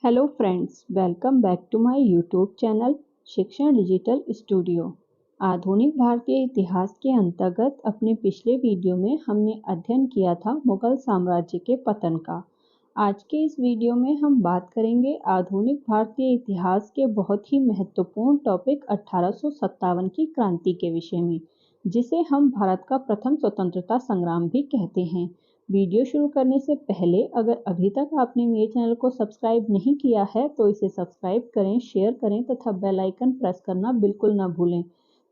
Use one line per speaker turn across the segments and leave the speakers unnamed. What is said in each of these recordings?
Hello friends, welcome back to my YouTube channel Shikshan digital studio. आधुनिक भारतीय इतिहास के अंतर्गत अपने पिछले वीडियो में हमने अध्ययन किया था मुगल साम्राज्य के पतन का। आज के इस वीडियो में हम बात करेंगे आधुनिक भारतीय इतिहास के बहुत ही महत्वपूर्ण टॉपिक 1857 की क्रांति के विषय में, जिसे हम भारत का प्रथम स्वतंत्रता संग्राम भी कहते हैं। वीडियो शुरू करने से पहले अगर अभी तक आपने मेरे चैनल को सब्सक्राइब नहीं किया है तो इसे सब्सक्राइब करें, शेयर करें तथा बेल आइकन प्रेस करना बिल्कुल ना भूलें,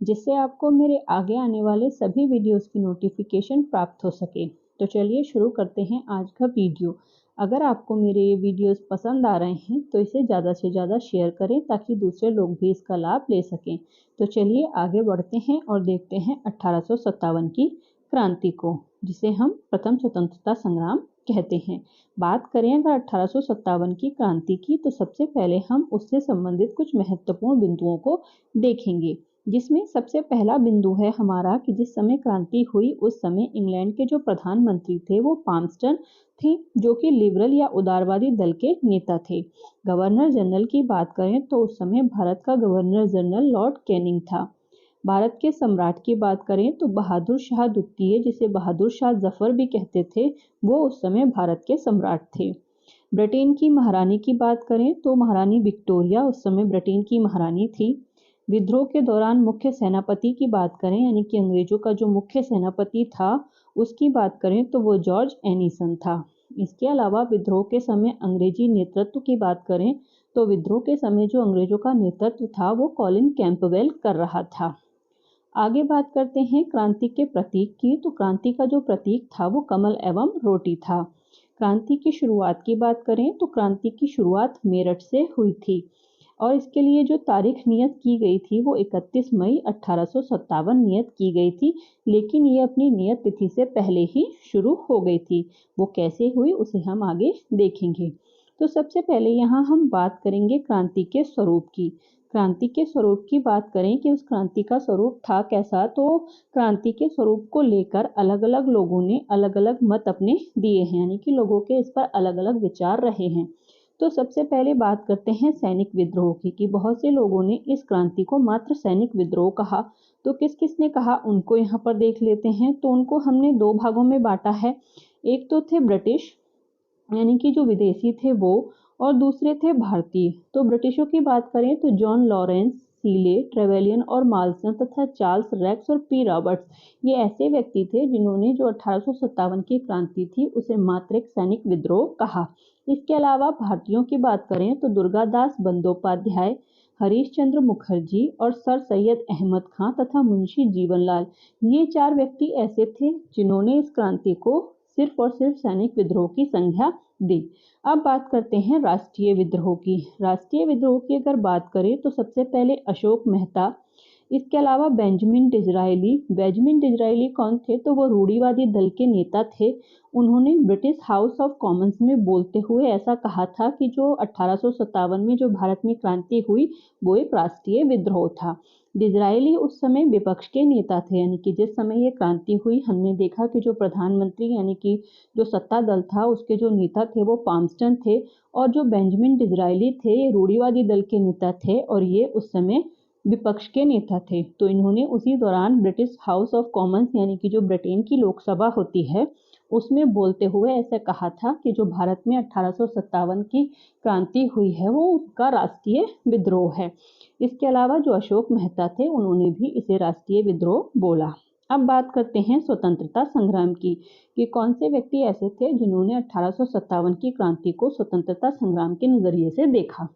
जिससे आपको मेरे आगे आने वाले सभी वीडियोस की नोटिफिकेशन प्राप्त हो सके। तो चलिए शुरू करते हैं आज का वीडियो। अगर आपको मेरे ये वीडियोस पसंद आ रहे हैं तो इसे ज़्यादा से ज़्यादा शेयर करें ताकि दूसरे लोग भी इसका लाभ ले सकें। तो चलिए आगे बढ़ते हैं और देखते हैं 1857 की क्रांति को, जिसे हम प्रथम स्वतंत्रता संग्राम कहते हैं। बात करें अगर 1857 की क्रांति की तो सबसे पहले हम उससे संबंधित कुछ महत्वपूर्ण बिंदुओं को देखेंगे, जिसमें सबसे पहला बिंदु है हमारा कि जिस समय क्रांति हुई उस समय इंग्लैंड के जो प्रधानमंत्री थे वो पामस्टन थे, जो कि लिबरल या उदारवादी दल के नेता थे। गवर्नर जनरल की बात करें तो उस समय भारत का गवर्नर जनरल लॉर्ड कैनिंग था। भारत के सम्राट की बात करें तो बहादुर शाह द्वितीय, जिसे बहादुर शाह जफर भी कहते थे, वो उस समय भारत के सम्राट थे। ब्रिटेन की महारानी की बात करें तो महारानी विक्टोरिया उस समय ब्रिटेन की महारानी थी। विद्रोह के दौरान मुख्य सेनापति की बात करें, यानी कि अंग्रेजों का जो मुख्य सेनापति था उसकी बात करें तो वो जॉर्ज एनीसन था। इसके अलावा विद्रोह के समय अंग्रेजी नेतृत्व की बात करें तो विद्रोह के समय जो अंग्रेजों का नेतृत्व था वो कॉलिन कैंपबेल कर रहा था। आगे बात करते हैं क्रांति के प्रतीक की। तो क्रांति का जो प्रतीक था वो कमल एवं रोटी था। क्रांति की शुरुआत की बात करें तो क्रांति की शुरुआत मेरठ से हुई थी और इसके लिए जो तारीख नियत की गई थी वो 31 मई 1857 नियत की गई थी, लेकिन ये अपनी नियत तिथि से पहले ही शुरू हो गई थी। वो कैसे हुई उसे हम आगे देखेंगे। तो सबसे पहले यहाँ हम बात करेंगे क्रांति के स्वरूप की। क्रांति के स्वरूप की बात करें कि उस क्रांति का स्वरूप था कैसा, तो क्रांति के स्वरूप को लेकर अलग अलग लोगों ने अलग अलग मत अपने दिए हैं, यानी कि लोगों के इस पर अलग अलग विचार रहे हैं। तो सबसे पहले बात करते हैं सैनिक विद्रोह की कि बहुत से लोगों ने इस क्रांति को मात्र सैनिक विद्रोह कहा। तो किस किस ने कहा उनको यहाँ पर देख लेते हैं। तो उनको हमने दो भागों में बांटा है। एक तो थे ब्रिटिश, यानी कि जो विदेशी थे वो, और दूसरे थे भारतीय। तो ब्रिटिशों की बात करें तो जॉन लॉरेंस, सीले, ट्रेवेलियन और माल्सन तथा चार्ल्स रेक्स और पी रॉबर्ट्स, ये ऐसे व्यक्ति थे जिन्होंने जो 1857 की क्रांति थी उसे मात्र एक सैनिक विद्रोह कहा। इसके अलावा भारतीयों की बात करें तो दुर्गादास बंदोपाध्याय, हरीश चंद्र मुखर्जी और सर सैयद अहमद खां तथा मुंशी जीवनलाल, ये चार व्यक्ति ऐसे थे जिन्होंने इस क्रांति को सिर्फ और सिर्फ सैनिक विद्रोह की संज्ञा दी। अब बात करते हैं राष्ट्रीय विद्रोह की। राष्ट्रीय विद्रोह की अगर बात करें तो सबसे पहले अशोक मेहता, इसके अलावा बेंजामिन डिज़रायली। बेंजामिन डिज़रायली कौन थे, तो वो रूढ़िवादी दल के नेता थे। उन्होंने ब्रिटिश हाउस ऑफ कॉमन्स में बोलते हुए ऐसा कहा था कि जो 1857 में जो भारत में क्रांति हुई वो एक राष्ट्रीय विद्रोह था। डिज़रायली उस समय विपक्ष के नेता थे, यानी कि जिस समय ये क्रांति हुई हमने देखा कि जो प्रधानमंत्री यानी कि जो सत्ता दल था उसके जो नेता थे वो पामस्टन थे, और जो बेंजामिन डिज़रायली थे ये रूढ़िवादी दल के नेता थे और ये उस समय विपक्ष के नेता थे। तो इन्होंने उसी दौरान ब्रिटिश हाउस ऑफ कॉमन्स, यानी कि जो ब्रिटेन की लोकसभा होती है, उसमें बोलते हुए ऐसा कहा था कि जो भारत में 1857 की क्रांति हुई है वो उसका राष्ट्रीय विद्रोह है। इसके अलावा जो अशोक मेहता थे उन्होंने भी इसे राष्ट्रीय विद्रोह बोला। अब बात करते हैं स्वतंत्रता संग्राम की कि कौन से व्यक्ति ऐसे थे जिन्होंने 1857 की क्रांति को स्वतंत्रता संग्राम के नजरिए से देखा।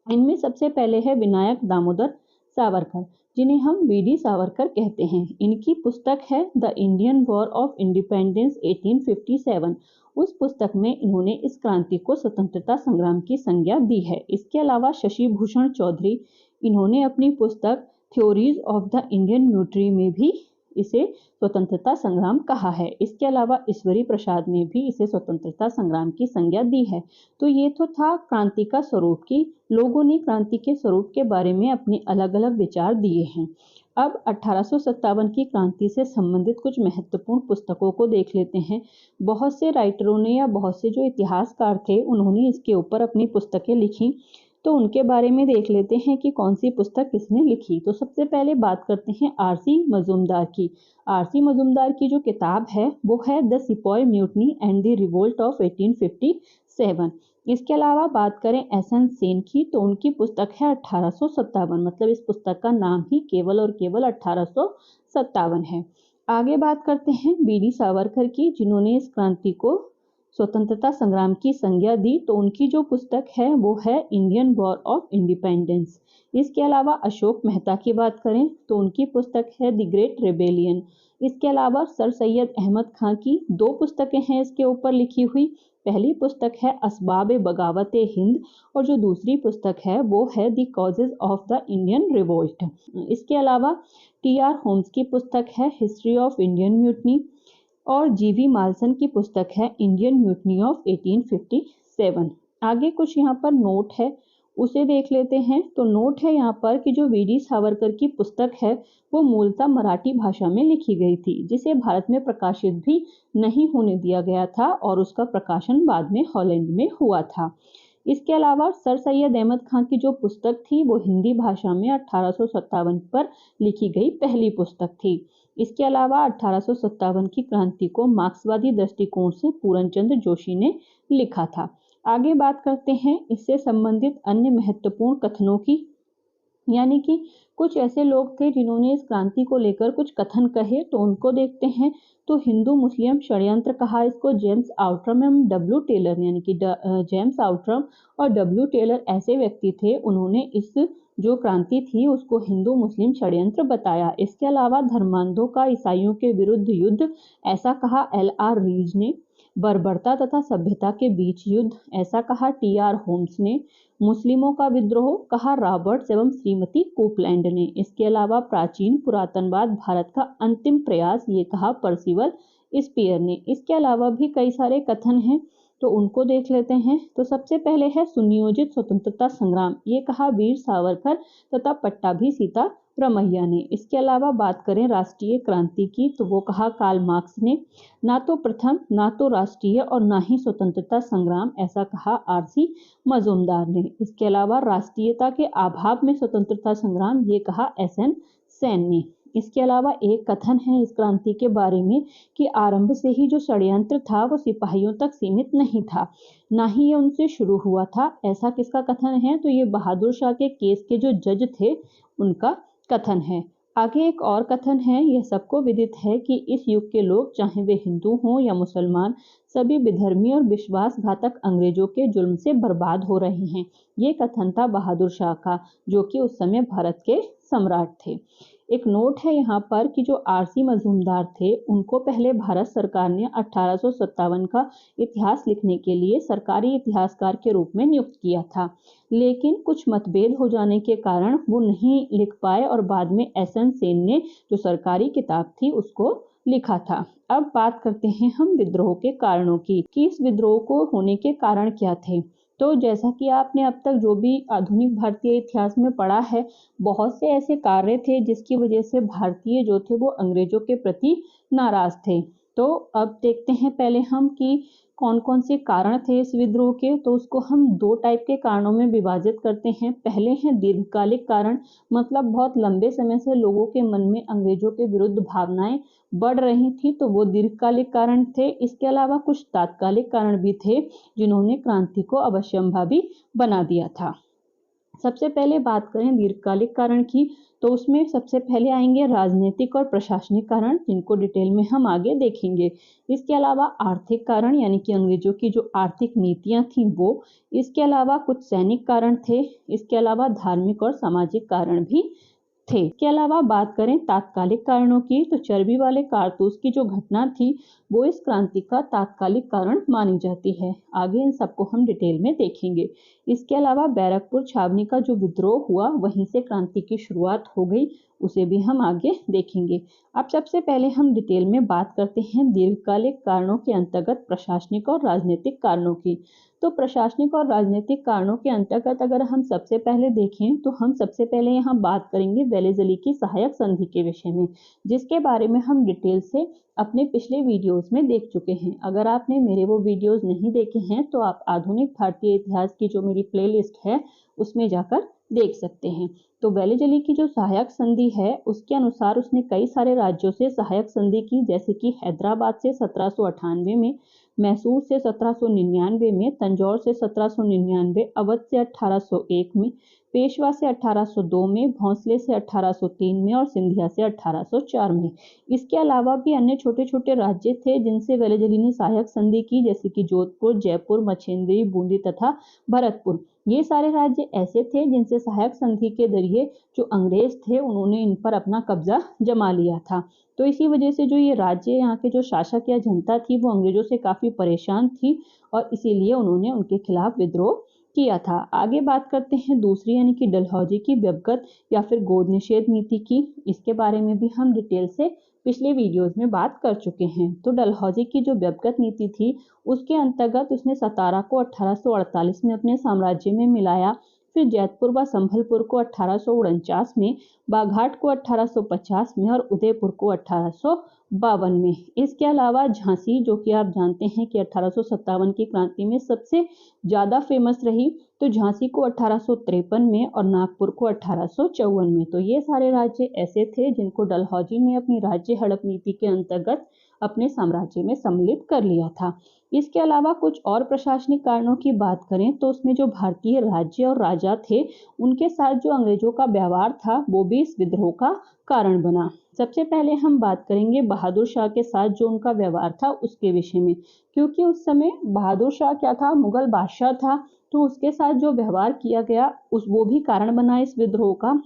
इनमें सबसे पहले है विनायक दामोदर सावरकर, जिन्हें हम वीडी सावरकर कहते हैं। इनकी पुस्तक है the Indian war of independence 1857। उस पुस्तक में इन्होंने इस क्रांति को स्वतंत्रता संग्राम की संज्ञा दी है। इसके अलावा शशि भूषण चौधरी, इन्होंने अपनी पुस्तक theories of the Indian military में भी इसे स्वतंत्रता संग्राम कहा है। इसके अलावा ईश्वरी प्रसाद ने भी इसे स्वतंत्रता संग्राम की संज्ञा दी है। तो ये तो था क्रांति का स्वरूप की लोगों ने क्रांति के स्वरूप के बारे में अपने अलग अलग विचार दिए हैं। अब 1857 की क्रांति से संबंधित कुछ महत्वपूर्ण पुस्तकों को देख लेते हैं। बहुत से राइटरों ने या बहुत से जो इतिहासकार थे उन्होंने इसके ऊपर अपनी पुस्तकें लिखी, तो उनके बारे में देख लेते हैं कि कौन सी पुस्तक किसने लिखी। तो सबसे पहले बात करते हैं आरसी मजूमदार की। आरसी मजूमदार की जो किताब है वो है the sepoy mutiny and the revolt of 1857। इसके अलावा बात करें एसएन सेन की, तो उनकी पुस्तक है 1857, मतलब इस पुस्तक का नाम ही केवल और केवल 1857 है। आगे बात करते हैं बीडी सावरकर की, जिन्होंने इस क्रांति को स्वतंत्रता संग्राम की संज्ञा दी, तो उनकी जो पुस्तक है वो है इंडियन वॉर ऑफ इंडिपेंडेंस। इसके अलावा अशोक मेहता की बात करें तो उनकी पुस्तक है द ग्रेट रेबेलियन। इसके अलावा सर सैयद अहमद खां की दो पुस्तकें हैं इसके ऊपर लिखी हुई। पहली पुस्तक है असबाब बगावत हिंद और जो दूसरी पुस्तक है वो है the causes of the Indian revolt. इसके अलावा टी.आर. होम्स की पुस्तक है हिस्ट्री ऑफ इंडियन म्यूटनी और जीवी माल्सन की पुस्तक है इंडियन म्यूटनी ऑफ 1857। आगे कुछ यहाँ पर नोट है उसे देख लेते हैं। तो नोट है यहाँ पर कि जो वीडी सावरकर की पुस्तक है वो मूलतः मराठी भाषा में लिखी गई थी, जिसे भारत में प्रकाशित भी नहीं होने दिया गया था और उसका प्रकाशन बाद में हॉलैंड में हुआ था। इसके अलावा सर सैयद अहमद खां की जो पुस्तक थी वो हिंदी भाषा में 1857 पर लिखी गई पहली पुस्तक थी। इसके अलावा 1857 की क्रांति को मार्क्सवादी दृष्टिकोण से पूरनचंद्र जोशी ने लिखा था। आगे बात करते हैं इससे संबंधित अन्य महत्वपूर्ण कथनों की, यानी कि कुछ ऐसे लोग थे जिन्होंने इस क्रांति को लेकर कुछ कथन कहे, तो उनको देखते हैं। तो हिंदू मुस्लिम षड्यंत्र कहा इसको जेम्स आउट्रम एवं डब्ल्यू टेलर, यानी कि जेम्स आउट्रम और डब्ल्यू टेलर ऐसे व्यक्ति थे, उन्होंने इस जो क्रांति थी उसको हिंदू मुस्लिम षड्यंत्र बताया। इसके अलावा धर्मांधों का ईसाइयों के विरुद्ध युद्ध, ऐसा कहा एल.आर. रीज ने। बर्बरता तथा सभ्यता के बीच युद्ध, ऐसा कहा टी.आर. होम्स ने। मुस्लिमों का विद्रोह, कहा रॉबर्ट्स एवं श्रीमती कोपलैंड ने। इसके अलावा प्राचीन पुरातनवाद भारत का अंतिम प्रयास, ये कहा पर्सिवल स्पीयर ने। इसके अलावा भी कई सारे कथन हैं, तो उनको देख लेते हैं। तो सबसे पहले है सुनियोजित स्वतंत्रता संग्राम, ये कहा वीर सावरकर तथा पट्टाभी सीता रमैया ने। इसके अलावा बात करें राष्ट्रीय क्रांति की, तो वो कहा कार्ल मार्क्स ने। ना तो प्रथम, ना तो राष्ट्रीय और ना ही स्वतंत्रता संग्राम, ऐसा कहा आरसी मजूमदार ने। इसके अलावा राष्ट्रीयता के अभाव में स्वतंत्रता संग्राम, ये कहा एसएन सेन ने। इसके अलावा एक कथन है इस क्रांति के बारे में कि आरंभ से ही जो षड्यंत्र था वो सिपाहियों तक सीमित नहीं था, ना ही ये उनसे शुरू हुआ था। ऐसा किसका कथन है? तो ये बहादुर शाह के केस के जो जज थे उनका कथन है। आगे एक और कथन है, यह सबको विदित है कि इस युग के लोग, चाहे वे हिंदू हों या मुसलमान, सभी विधर्मी और विश्वासघातक अंग्रेजों के जुल्म से बर्बाद हो रहे हैं। ये कथन था बहादुर शाह का, जो कि उस समय भारत के सम्राट थे। एक नोट है यहाँ पर कि जो आरसी मजूमदार थे उनको पहले भारत सरकार ने 1857 का इतिहास लिखने के लिए सरकारी इतिहासकार के रूप में नियुक्त किया था, लेकिन कुछ मतभेद हो जाने के कारण वो नहीं लिख पाए और बाद में एसएन सेन ने जो सरकारी किताब थी उसको लिखा था। अब बात करते हैं हम विद्रोह के कारणों की, कि इस विद्रोह को होने के कारण क्या थे। तो जैसा कि आपने अब तक जो भी आधुनिक भारतीय इतिहास में पढ़ा है, बहुत से ऐसे कार्य थे जिसकी वजह से भारतीय जो थे वो अंग्रेजों के प्रति नाराज थे। तो अब देखते हैं पहले हम कि कौन कौन से कारण थे इस विद्रोह के। तो उसको हम दो टाइप के कारणों में विभाजित करते हैं। पहले हैं दीर्घकालिक कारण, मतलब बहुत लंबे समय से लोगों के मन में अंग्रेजों के विरुद्ध भावनाएं बढ़ रही थी, तो वो दीर्घकालिक कारण थे। इसके अलावा कुछ तात्कालिक कारण भी थे जिन्होंने क्रांति को अवश्यंभावी बना दिया था। सबसे पहले बात करें दीर्घकालिक कारण की, तो उसमें सबसे पहले आएंगे राजनीतिक और प्रशासनिक कारण, जिनको डिटेल में हम आगे देखेंगे। इसके अलावा आर्थिक कारण, यानी कि अंग्रेजों की जो आर्थिक नीतियां थी वो। इसके अलावा कुछ सैनिक कारण थे। इसके अलावा धार्मिक और सामाजिक कारण भी थे। इसके अलावा बात करें तात्कालिक कारणों की, तो चर्बी वाले कारतूस की जो घटना थी वो इस क्रांति का तात्कालिक कारण मानी जाती है। आगे इन सबको हम डिटेल में देखेंगे। इसके अलावा बैरकपुर छावनी का जो विद्रोह हुआ, वहीं से क्रांति की शुरुआत हो गई, उसे भी हम आगे देखेंगे। अब सबसे पहले हम डिटेल में बात करते हैं दीर्घकालिक कारणों के अंतर्गत प्रशासनिक और राजनीतिक कारणों की। तो प्रशासनिक और राजनीतिक कारणों के अंतर्गत अगर हम सबसे पहले देखें तो हम सबसे पहले यहाँ बात करेंगे वेलेज़ली की सहायक संधि के विषय में, जिसके बारे में हम डिटेल से अपने पिछले वीडियोस में देख चुके हैं। अगर आपने मेरे वो वीडियोस नहीं देखे हैं तो आप आधुनिक भारतीय इतिहास की जो मेरी प्लेलिस्ट है उसमें जाकर देख सकते हैं। तो वेलेज़ली की जो सहायक संधि है उसके अनुसार उसने कई सारे राज्यों से सहायक संधि की, जैसे कि हैदराबाद से 1798 में, मैसूर से 1799 में, तंजौर से 1799, अवध से 1801 में, पेशवा से 1802 में, भोंसले से 1803 में और सिंधिया से 1804 में। इसके अलावा भी अन्य छोटे छोटे राज्य थे जिनसे वेलेज़ली ने सहायक संधि की, जैसे कि जोधपुर, जयपुर, मछेंद्री, बूंदी तथा भरतपुर। ये सारे राज्य ऐसे थे जिनसे सहायक संधि के जरिए जो अंग्रेज थे उन्होंने इन पर अपना कब्जा जमा लिया था। तो इसी वजह से जो ये राज्य, यहाँ के जो शासक या जनता थी वो अंग्रेजों से काफ़ी परेशान थी और इसीलिए उन्होंने उनके खिलाफ विद्रोह किया था। आगे बात करते हैं दूसरी यानी कि डलहौजी की व्यवगत या फिर गोद निषेध नीति की। इसके बारे में भी हम डिटेल से पिछले वीडियोस में बात कर चुके हैं। तो डलहौजी की जो व्यवगत नीति थी उसके अंतर्गत उसने सतारा को 1848 में अपने साम्राज्य में मिलाया, फिर जैतपुर व संभलपुर को 1849 में, बाघाट को 1850 में और उदयपुर को 1852 में। इसके अलावा झांसी, जो कि आप जानते हैं कि 1857 की क्रांति में सबसे ज़्यादा फेमस रही, तो झांसी को 1853 में और नागपुर को 1854 में। तो ये सारे राज्य ऐसे थे जिनको डलहौजी ने अपनी राज्य हड़प नीति के अंतर्गत अपने साम्राज्य में सम्मिलित कर लिया था। इसके अलावा कुछ और प्रशासनिक कारणों की बात करें तो उसमें जो भारतीय राज्य और राजा थे उनके साथ जो अंग्रेजों का व्यवहार था वो भी इस विद्रोह का कारण बना। सबसे पहले हम बात करेंगे बहादुर शाह के साथ जो उनका व्यवहार था उसके विषय में, क्योंकि उस समय बहादुर शाह क्या था, मुगल बादशाह था, तो उसके साथ जो व्यवहार किया गया वो भी कारण बना इस विद्रोह का।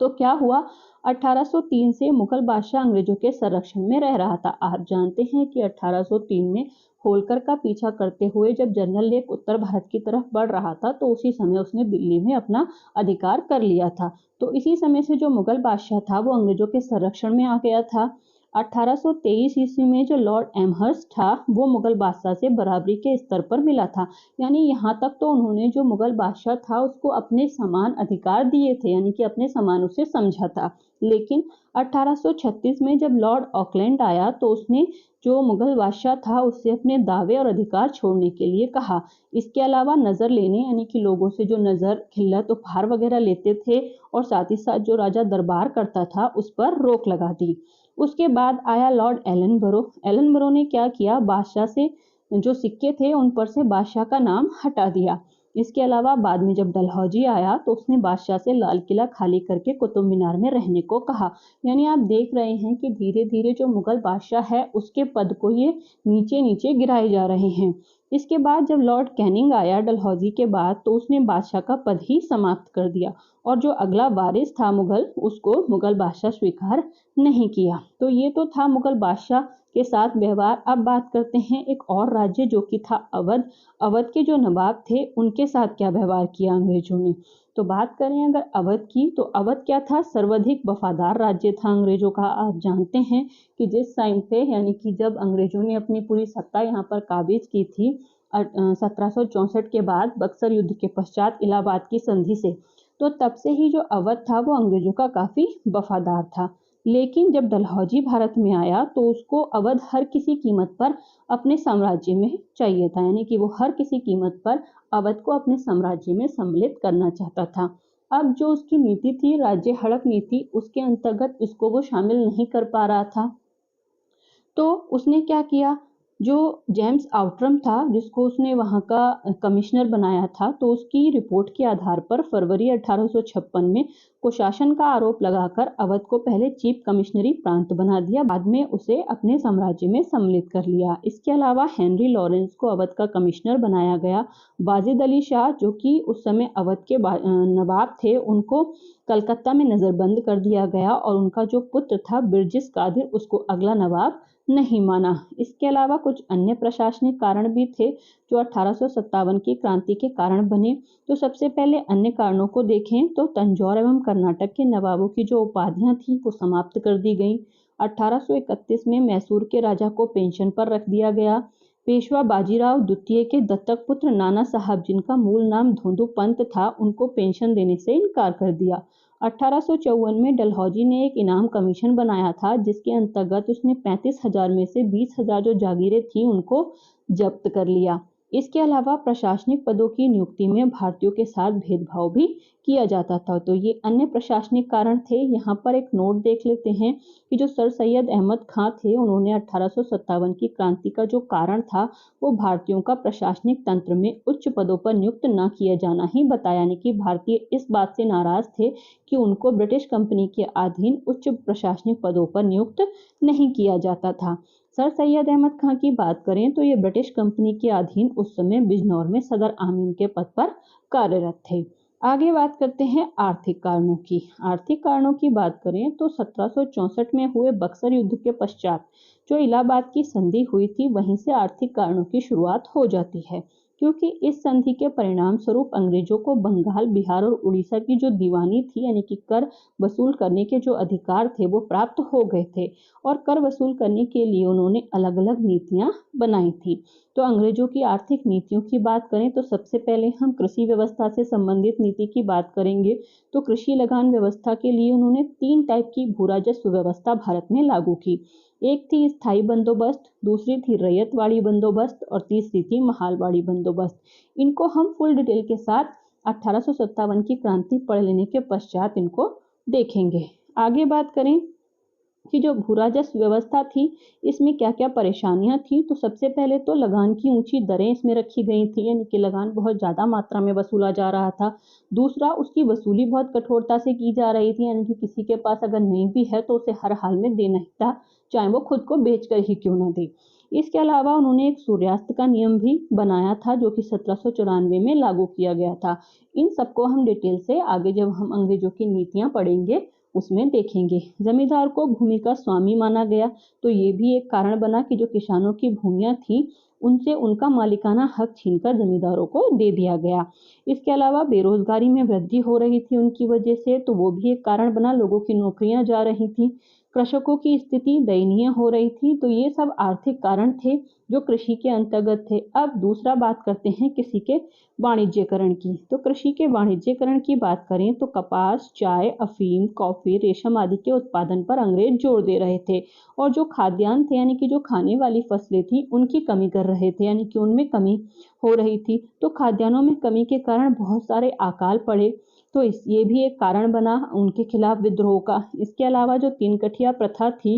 तो क्या हुआ, 1803 से मुगल बादशाह अंग्रेजों के संरक्षण में रह रहा था। आप जानते हैं कि 1803 में होलकर का पीछा करते हुए जब जनरल लेक उत्तर भारत की तरफ बढ़ रहा था तो उसी समय उसने दिल्ली में अपना अधिकार कर लिया था। तो इसी समय से जो मुगल बादशाह था वो अंग्रेजों के संरक्षण में आ गया था। 1823 ईस्वी में जो लॉर्ड एमहर्स्ट था वो मुगल बादशाह से बराबरी के स्तर पर मिला था, यानी यहाँ तक तो उन्होंने जो मुगल बादशाह था उसको अपने समान अधिकार दिए थे, यानी कि अपने समान उसे समझा था। लेकिन 1836 में जब लॉर्ड ऑकलैंड आया तो उसने जो मुगल बादशाह था उससे अपने दावे और अधिकार छोड़ने के लिए कहा। इसके अलावा नज़र लेने यानी कि लोगों से जो नज़र, खिल्लत, उपहार वगैरह लेते थे और साथ ही साथ जो राजा दरबार करता था उस पर रोक लगा दी। उसके बाद आया लॉर्ड एलनबरो। एलनबरो ने क्या किया, बादशाह से जो सिक्के थे उन पर से बादशाह का नाम हटा दिया। इसके अलावा बाद में जब डलहौजी आया तो उसने बादशाह से लाल किला खाली करके कुतुब मीनार में रहने को कहा। यानी आप देख रहे हैं कि धीरे धीरे जो मुगल बादशाह है उसके पद को ये नीचे नीचे गिराए जा रहे हैं। इसके बाद जब लॉर्ड कैनिंग आया डलहौजी के बाद तो उसने बादशाह का पद ही समाप्त कर दिया और जो अगला वारिस था मुगल उसको मुगल बादशाह स्वीकार नहीं किया। तो ये तो था मुगल बादशाह के साथ व्यवहार। अब बात करते हैं एक और राज्य जो कि था अवध। अवध के जो नवाब थे उनके साथ क्या व्यवहार किया अंग्रेजों ने। तो बात करें अगर अवध की तो अवध क्या था, सर्वाधिक वफादार राज्य था अंग्रेजों का। आप जानते हैं कि जिस टाइम पे यानी कि जब अंग्रेजों ने अपनी पूरी सत्ता यहाँ पर काबिज की थी 1764 के बाद बक्सर युद्ध के पश्चात इलाहाबाद की संधि से, तो तब से ही जो अवध था वो अंग्रेजों का काफ़ी वफादार था। लेकिन जब डलहौजी भारत में आया तो उसको अवध हर किसी कीमत पर अपने साम्राज्य में चाहिए था, यानी कि वो हर किसी कीमत पर अवध को अपने साम्राज्य में सम्मिलित करना चाहता था। अब जो उसकी नीति थी राज्य हड़प नीति, उसके अंतर्गत इसको वो शामिल नहीं कर पा रहा था। तो उसने क्या किया, जो जेम्स आउटरम था जिसको उसने वहाँ का कमिश्नर बनाया था, तो उसकी रिपोर्ट के आधार पर फरवरी 1856 में कुशासन का आरोप लगाकर अवध को पहले चीफ कमिश्नरी प्रांत बना दिया, बाद में उसे अपने साम्राज्य में सम्मिलित कर लिया। इसके अलावा हेनरी लॉरेंस को अवध का कमिश्नर बनाया गया। वाजिद अली शाह जो कि उस समय अवध के नवाब थे उनको कलकत्ता में नज़रबंद कर दिया गया और उनका जो पुत्र था बिरजिस कादिर उसको अगला नवाब नहीं माना। इसके अलावा कुछ अन्य प्रशासनिक कारण भी थे जो 1857 की क्रांति के कारण बने। तो सबसे पहले अन्य कारणों को देखें तो तंजौर एवं कर्नाटक के नवाबों की जो उपाधियां थी वो समाप्त कर दी गईं। 1831 में मैसूर के राजा को पेंशन पर रख दिया गया। पेशवा बाजीराव द्वितीय के दत्तक पुत्र नाना साहब, जिनका मूल नाम धोंदू पंत था, उनको पेंशन देने से इनकार कर दिया। 1854 में डलहौजी ने एक इनाम कमीशन बनाया था, जिसके अंतर्गत उसने 35,000 में से 20,000 जो जागीरें थी उनको जब्त कर लिया। इसके अलावा प्रशासनिक पदों की नियुक्ति में भारतीयों के साथ भेदभाव भी किया जाता था। तो ये अन्य प्रशासनिक कारण थे। यहाँ पर एक नोट देख लेते हैं कि जो सर सैयद अहमद खां थे, उन्होंने 1857 की क्रांति का जो कारण था वो भारतीयों का प्रशासनिक तंत्र में उच्च पदों पर नियुक्त न किया जाना ही बताया। यानी कि भारतीय इस बात से नाराज थे कि उनको ब्रिटिश कंपनी के अधीन उच्च प्रशासनिक पदों पर नियुक्त नहीं किया जाता था। सर सैयद अहमद खां की बात करें तो ये ब्रिटिश कंपनी के अधीन उस समय बिजनौर में सदर आमीन के पद पर कार्यरत थे। आगे बात करते हैं आर्थिक कारणों की। आर्थिक कारणों की बात करें तो 1764 में हुए बक्सर युद्ध के पश्चात जो इलाहाबाद की संधि हुई थी, वहीं से आर्थिक कारणों की शुरुआत हो जाती है, क्योंकि इस संधि के परिणाम स्वरूप अंग्रेजों को बंगाल, बिहार और उड़ीसा की जो दीवानी थी, यानी कि कर वसूल करने के जो अधिकार थे, वो प्राप्त हो गए थे और कर वसूल करने के लिए उन्होंने अलग अलग नीतियां बनाई थी। तो अंग्रेजों की आर्थिक नीतियों की बात करें तो सबसे पहले हम कृषि व्यवस्था से संबंधित नीति की बात करेंगे। तो कृषि लगान व्यवस्था के लिए उन्होंने 3 टाइप की भू राजस्व व्यवस्था भारत में लागू की। एक थी स्थायी बंदोबस्त, दूसरी थी रैयतवाड़ी बंदोबस्त और तीसरी थी महालवाड़ी बंदोबस्त। इनको हम फुल डिटेल के साथ 1857 की क्रांति पढ़ लेने के पश्चात इनको देखेंगे। आगे बात करें कि जो भू राजस्व व्यवस्था थी, इसमें क्या क्या परेशानियां थी। तो सबसे पहले तो लगान की ऊंची दरें इसमें रखी गई थी, यानी कि लगान बहुत ज़्यादा मात्रा में वसूला जा रहा था। दूसरा, उसकी वसूली बहुत कठोरता से की जा रही थी, यानी कि किसी के पास अगर नहीं भी है तो उसे हर हाल में देना ही था, चाहे वो खुद को बेच कर ही क्यों न दे। इसके अलावा उन्होंने एक सूर्यास्त का नियम भी बनाया था, जो कि 1794 में लागू किया गया था। इन सबको हम डिटेल से आगे जब हम अंग्रेजों की नीतियां पढ़ेंगे उसमें देखेंगे। जमींदार को भूमि का स्वामी माना गया, तो ये भी एक कारण बना कि जो किसानों की भूमियां थी उनसे उनका मालिकाना हक छीनकर जमींदारों को दे दिया गया। इसके अलावा बेरोजगारी में वृद्धि हो रही थी उनकी वजह से, तो वो भी एक कारण बना, लोगों की नौकरियां जा रही थी। कृषकों की स्थिति दयनीय हो रही थी। तो ये सब आर्थिक कारण थे जो कृषि के अंतर्गत थे। अब दूसरा बात करते हैं कृषि के वाणिज्यकरण की। तो कृषि के वाणिज्यकरण की बात करें तो कपास, चाय, अफीम, कॉफी, रेशम आदि के उत्पादन पर अंग्रेज जोर दे रहे थे और जो खाद्यान्न थे, यानी कि जो खाने वाली फसलें थी, उनकी कमी कर रहे थे, यानी कि उनमें कमी हो रही थी। तो खाद्यान्नों में कमी के कारण बहुत सारे अकाल पड़े, तो ये भी एक कारण बना उनके खिलाफ विद्रोह का। इसके अलावा जो 3 कठिया प्रथा थी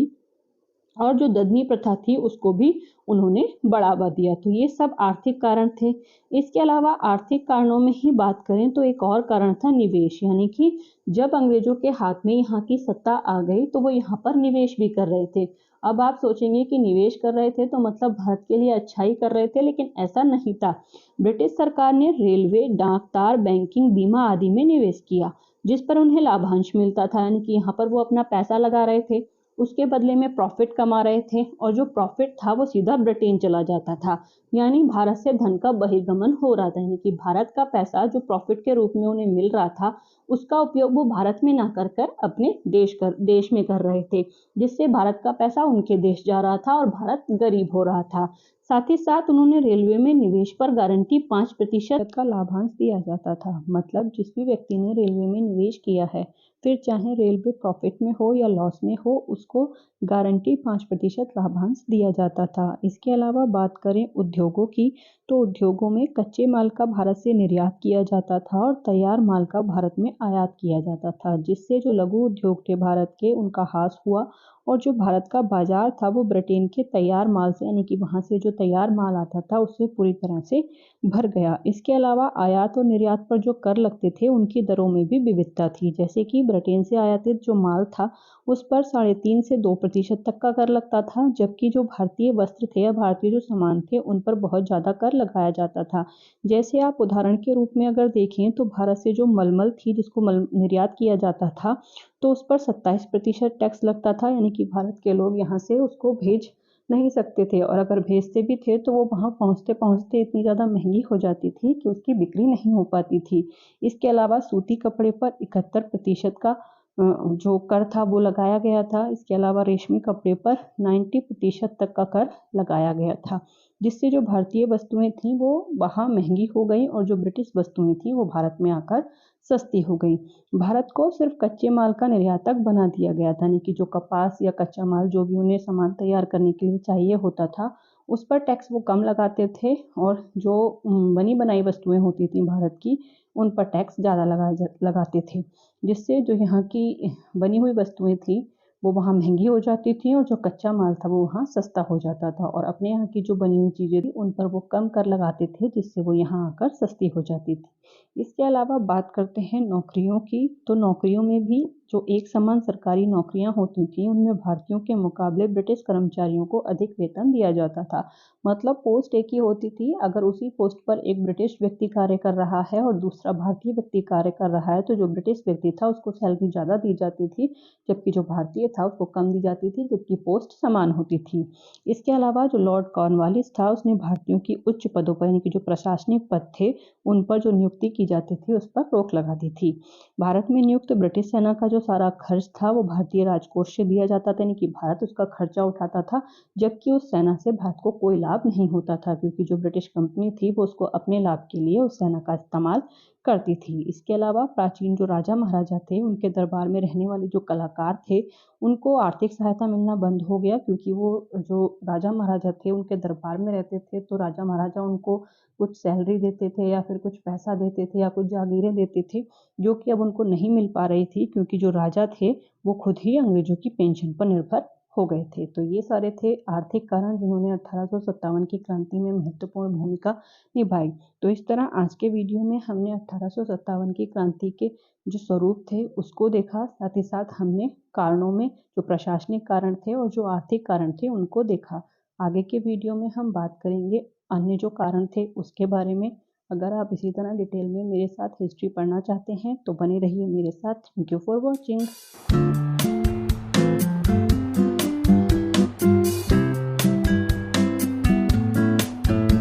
और जो ददनी प्रथा थी, उसको भी उन्होंने बढ़ावा दिया। तो ये सब आर्थिक कारण थे। इसके अलावा आर्थिक कारणों में ही बात करें तो एक और कारण था निवेश, यानी कि जब अंग्रेजों के हाथ में यहाँ की सत्ता आ गई तो वो यहाँ पर निवेश भी कर रहे थे। अब आप सोचेंगे कि निवेश कर रहे थे तो मतलब भारत के लिए अच्छा ही कर रहे थे, लेकिन ऐसा नहीं था। ब्रिटिश सरकार ने रेलवे, डाक तार, बैंकिंग, बीमा आदि में निवेश किया, जिस पर उन्हें लाभांश मिलता था, यानी कि यहाँ पर वो अपना पैसा लगा रहे थे, उसके बदले में प्रॉफिट कमा रहे थे और जो प्रॉफिट था वो सीधा ब्रिटेन चला जाता था। यानी भारत से धन का बहिर्गमन हो रहा था, यानी कि भारत का पैसा जो प्रॉफिट के रूप में उन्हें मिल रहा था, उसका उपयोग वो भारत में ना कर कर अपने देश में कर रहे थे, जिससे भारत का पैसा उनके देश जा रहा था और भारत गरीब हो रहा था। साथ ही साथ उन्होंने रेलवे में निवेश पर गारंटी 5% का लाभांश दिया जाता था। मतलब जिस भी व्यक्ति ने रेलवे में निवेश किया है, फिर चाहे रेलवे प्रॉफिट में हो या लॉस में हो, उसको गारंटी 5% लाभांश दिया जाता था। इसके अलावा बात करें उद्योगों की, तो उद्योगों में कच्चे माल का भारत से निर्यात किया जाता था और तैयार माल का भारत में आयात किया जाता था, जिससे जो लघु उद्योग थे भारत के, उनका ह्रास हुआ और जो भारत का बाजार था वो ब्रिटेन के तैयार माल से, यानी कि वहाँ से जो तैयार माल आता था उससे पूरी तरह से भर गया। इसके अलावा आयात और निर्यात पर जो कर लगते थे उनकी दरों में भी विविधता थी, जैसे कि ब्रिटेन से आयातित जो माल था उस पर 3.5 से 2% तक का कर लगता था, जबकि जो भारतीय वस्त्र थे या भारतीय जो सामान थे उन पर बहुत ज़्यादा कर लगाया जाता था। जैसे आप उदाहरण के रूप में अगर देखें तो भारत से जो मलमल थी, जिसको निर्यात किया जाता था, तो उस पर 27% टैक्स लगता था, यानी कि भारत के लोग यहाँ से उसको भेज नहीं सकते थे, और अगर भेजते भी थे तो वो वहाँ पहुँचते-पहुँचते इतनी ज़्यादा महँगी हो जाती थी कि उसकी बिक्री नहीं हो पाती थी। इसके अलावा सूती कपड़े पर 71% का जो कर था वो लगाया गया था। इसके अलावा रेशमी कपड़े पर 90% तक का कर लगाया गया था, जिससे जो भारतीय वस्तुएँ थीं वो वहाँ महँगी हो गईं और जो ब्रिटिश वस्तुएँ थीं वो भारत में आकर सस्ती हो गईं। भारत को सिर्फ़ कच्चे माल का निर्यातक बना दिया गया था, यानी कि जो कपास या कच्चा माल जो भी उन्हें सामान तैयार करने के लिए चाहिए होता था, उस पर टैक्स वो कम लगाते थे, और जो बनी बनाई वस्तुएँ होती थीं भारत की, उन पर टैक्स ज़्यादा लगाते थे। जिससे जो यहाँ की बनी हुई वस्तुएँ थीं, वो वहाँ महँगी हो जाती थीं, और जो कच्चा माल था वो वहाँ सस्ता हो जाता था, और अपने यहाँ की जो बनी हुई चीज़ें थीं उन पर वो कम कर लगाते थे, जिससे वो यहाँ आकर सस्ती हो जाती थी। इसके अलावा बात करते हैं नौकरियों की, तो नौकरियों में भी जो एक समान सरकारी नौकरियाँ होती थीं, उनमें भारतीयों के मुकाबले ब्रिटिश कर्मचारियों को अधिक वेतन दिया जाता था। मतलब पोस्ट एक ही होती थी, अगर उसी पोस्ट पर एक ब्रिटिश व्यक्ति कार्य कर रहा है और दूसरा भारतीय व्यक्ति कार्य कर रहा है, तो जो ब्रिटिश व्यक्ति था उसको सैलरी ज़्यादा दी जाती थी, जबकि जो भारतीय था उसको कम दी जाती थी, जबकि पोस्ट समान होती थी। इसके अलावा जो लॉर्ड कॉर्नवालिस था, उसने भारतीयों की उच्च पदों पर, यानी कि जो प्रशासनिक पद थे, उन पर जो नियुक्ति की जाती थी उस पर रोक लगा दी थी। भारत में नियुक्त ब्रिटिश सेना का जो सारा खर्च था वो भारतीय राजकोष से दिया जाता था, यानी कि भारत उसका खर्चा उठाता था, जबकि उस सेना से भारत को कोई लाभ नहीं होता था, क्योंकि जो ब्रिटिश कंपनी थी वो उसको अपने लाभ के लिए उस सेना का इस्तेमाल करती थी। इसके अलावा प्राचीन जो राजा महाराजा थे, उनके दरबार में रहने वाले जो कलाकार थे, उनको आर्थिक सहायता मिलना बंद हो गया, क्योंकि वो जो राजा महाराजा थे उनके दरबार में रहते थे, तो राजा महाराजा उनको कुछ सैलरी देते थे या फिर कुछ पैसा देते थे या कुछ जागीरें देते थे, जो कि अब उनको नहीं मिल पा रही थी, क्योंकि जो राजा थे वो खुद ही अंग्रेजों की पेंशन पर निर्भर हो गए थे। तो ये सारे थे आर्थिक कारण जिन्होंने 1857 की क्रांति में महत्वपूर्ण भूमिका निभाई। तो इस तरह आज के वीडियो में हमने 1857 की क्रांति के जो स्वरूप थे उसको देखा, साथ ही साथ हमने कारणों में जो प्रशासनिक कारण थे और जो आर्थिक कारण थे उनको देखा। आगे के वीडियो में हम बात करेंगे अन्य जो कारण थे उसके बारे में। अगर आप इसी तरह डिटेल में मेरे साथ हिस्ट्री पढ़ना चाहते हैं तो बने रहिए मेरे साथ। Thank you for watching.